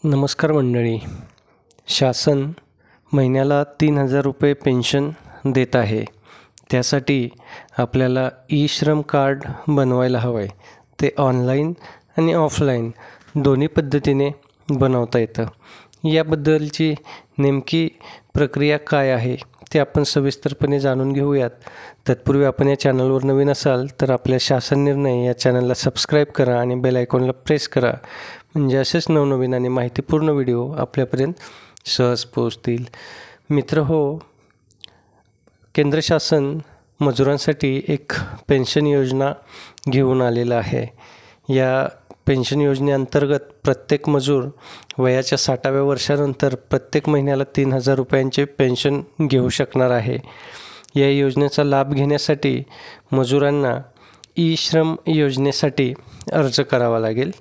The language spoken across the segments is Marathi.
नमस्कार मंडळी. शासन महिन्याला 3,000 रुपये पेन्शन देत आहे. त्यासाठी आपल्याला ई-श्रम कार्ड बनवायला हवं आहे. ते ऑनलाईन आणि ऑफलाईन दोन्ही पद्धतीने बनवता येतं. याबद्दलची नेमकी प्रक्रिया काय आहे ते आपण सविस्तरपणे जाणून घेऊयात. तत्पूर्वी आपण या चॅनलवर नवीन असाल तर आपल्या शासन निर्णय या चॅनलला सबस्क्राईब करा आणि बेल आयकॉनला प्रेस करा, म्हणजे असेच नवनवीन आणि माहितीपूर्ण व्हिडिओ आपल्यापर्यंत सहज पोहोचतील. मित्रहो, केंद्र शासन मजुरांसाठी एक पेन्शन योजना घेऊन आलेलं आहे. या पेन्शन योजनेअंतर्गत प्रत्येक मजूर वयाच्या 60व्या वर्षानंतर प्रत्येक महिन्याला 3,000 रुपयांचे पेन्शन घेऊ शकणार आहे. या योजनेचा लाभ घेण्यासाठी मजुरांना ई-श्रम योजनेसाठी अर्ज करावा लागेल.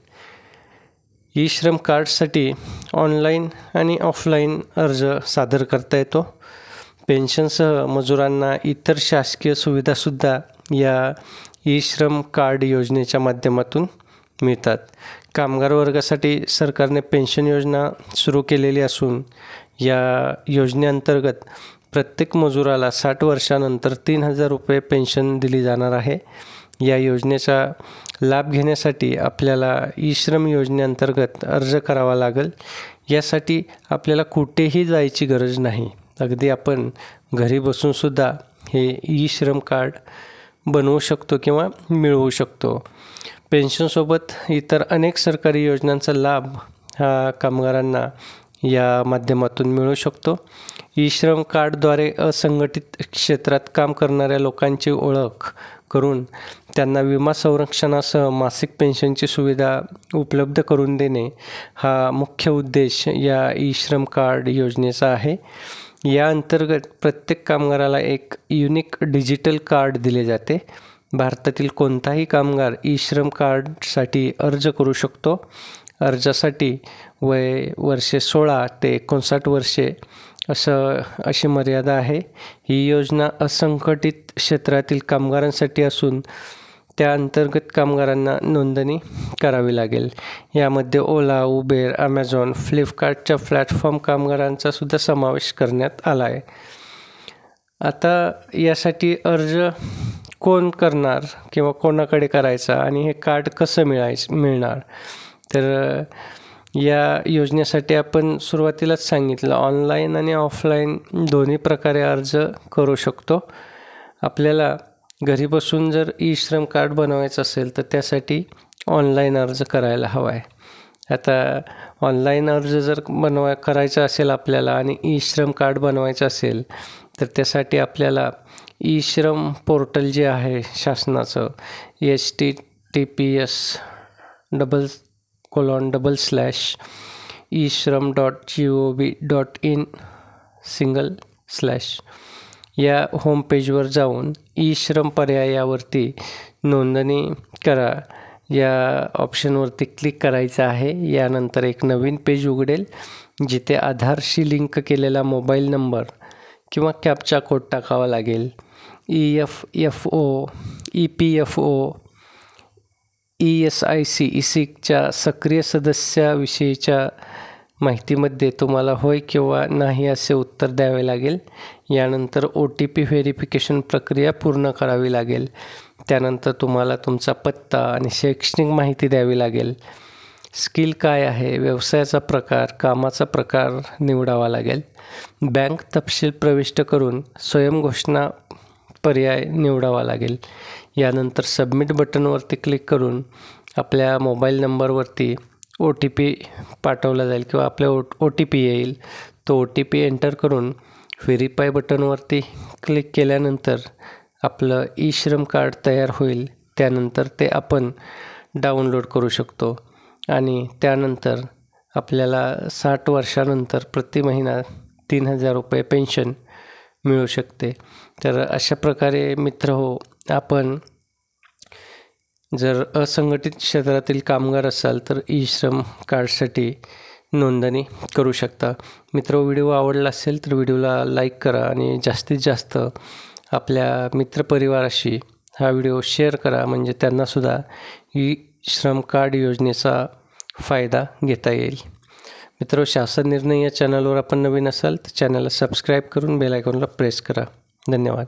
ई-श्रम कार्डसाठी ऑनलाईन आणि ऑफलाईन अर्ज सादर करता येतो. पेन्शनसह मजुरांना इतर शासकीय सुविधासुद्धा या ई-श्रम कार्ड योजनेच्या माध्यमातून मिळतात. कामगार वर्गासाठी सरकारने पेन्शन योजना सुरू केलेली असून या योजनेअंतर्गत प्रत्येक मजुराला 60 वर्षानंतर 3,000 रुपये पेन्शन दिली जाणार आहे. या योजनेचा लाभ घेण्यासाठी आपल्याला ई-श्रम योजनेअंतर्गत अर्ज करावा लागेल. यासाठी आपल्याला कुठेही जायची गरज नाही. अगदी आपण घरी बसूनसुद्धा हे ई-श्रम कार्ड बनवू शकतो किंवा मिळवू शकतो. पेन्शनसोबत इतर अनेक सरकारी योजनांचा लाभ हा कामगारांना या माध्यमातून मिळू शकतो. ई-श्रम कार्डद्वारे असंघटित क्षेत्रात काम करणाऱ्या लोकांची ओळख करून त्यांना विमा संरक्षणासह मासिक पेन्शनची सुविधा उपलब्ध करून देणे हा मुख्य उद्देश या ई-श्रम कार्ड योजनेचा आहे. या अंतर्गत प्रत्येक कामगाराला एक युनिक डिजिटल कार्ड दिले जाते. भारतातील कोणताही कामगार ई-श्रम कार्डसाठी अर्ज करू शकतो. अर्जासाठी वर्षे 16 ते 59 वर्षे अशी मर्यादा आहे. ही योजना असंघटित क्षेत्रातील कामगारांसाठी असून त्या अंतर्गत कामगारांना नोंदणी करावी लागेल. यामध्ये ओला, उबेर, ॲमेझॉन, फ्लिपकार्टच्या प्लॅटफॉर्म कामगारांचा सुद्धा समावेश करण्यात आला आहे. आता यासाठी अर्ज कोण करणार किंवा कोणाकडे करायचा आणि हे कार्ड कसं मिळणार, तर या योजनेसाठी आपण सुरुवातीलाच सांगितलं ऑनलाईन आणि ऑफलाईन दोन्ही प्रकारे अर्ज करू शकतो. आपल्याला घरी बसून जर ई-श्रम कार्ड बनवायचं असेल तर त्यासाठी ऑनलाईन अर्ज करायला हवा आहे. आता ऑनलाईन अर्ज जर करायचा असेल आपल्याला आणि ई-श्रम कार्ड बनवायचं असेल तर त्यासाठी आपल्याला ई-श्रम पोर्टल जे आहे शासनाचं https://ishram.gov.in/ या होम पेजवर जाऊन ई-श्रम पर्यायावरती नोंदणी करा या ऑप्शनवरती क्लिक करायचं आहे. यानंतर एक नवीन पेज उघडेल जिथे आधारशी लिंक केलेला मोबाईल नंबर किंवा कॅप्चा कोड टाकावा लागेल. EFO, EPFO, ESIC, ISICच्या सक्रिय सदस्याविषयीच्या माहितीमध्ये तुम्हाला होय किंवा नाही असे उत्तर द्यावे लागेल. यानंतर OTP व्हेरिफिकेशन प्रक्रिया पूर्ण करावी लागेल. त्यानंतर तुम्हाला तुमचा पत्ता आणि शैक्षणिक माहिती द्यावी लागेल. स्किल काय आहे, व्यवसायाचा प्रकार, कामाचा प्रकार निवडावा लागेल. बँक तपशील प्रविष्ट करून स्वयंघोषणा पर्याय निवडावा लागेल. यानंतर सबमिट बटनवरती क्लिक करून आपल्या मोबाईल नंबरवरती OTP पाठवला जाईल किंवा आपल्या OTP येईल. तो OTP एंटर करून व्हेरीफाय बटनवरती क्लिक केल्यानंतर आपलं ई-श्रम कार्ड तयार होईल. त्यानंतर ते आपण डाउनलोड करू शकतो आणि त्यानंतर आपल्याला 60 वर्षानंतर प्रति महिना 3,000 रुपये पेन्शन मिळू शकते. तर अशा प्रकारे मित्रहो, आपण जर असंघटित क्षेत्रातील कामगार असाल तर ई-श्रम कार्डसाठी नोंदणी करू शकता. मित्र, व्हिडिओ आवडला असेल तर व्हिडिओला लाईक करा आणि जास्तीत जास्त आपल्या मित्रपरिवाराशी हा व्हिडिओ शेअर करा, म्हणजे त्यांनासुद्धा ई-श्रम कार्ड योजनेचा फायदा घेता येईल. मित्रांनो, शासन निर्णय या चॅनलवर आपण नवीन असाल तर चॅनलला सबस्क्राईब करून बेल आयकॉनला प्रेस करा. धन्यवाद.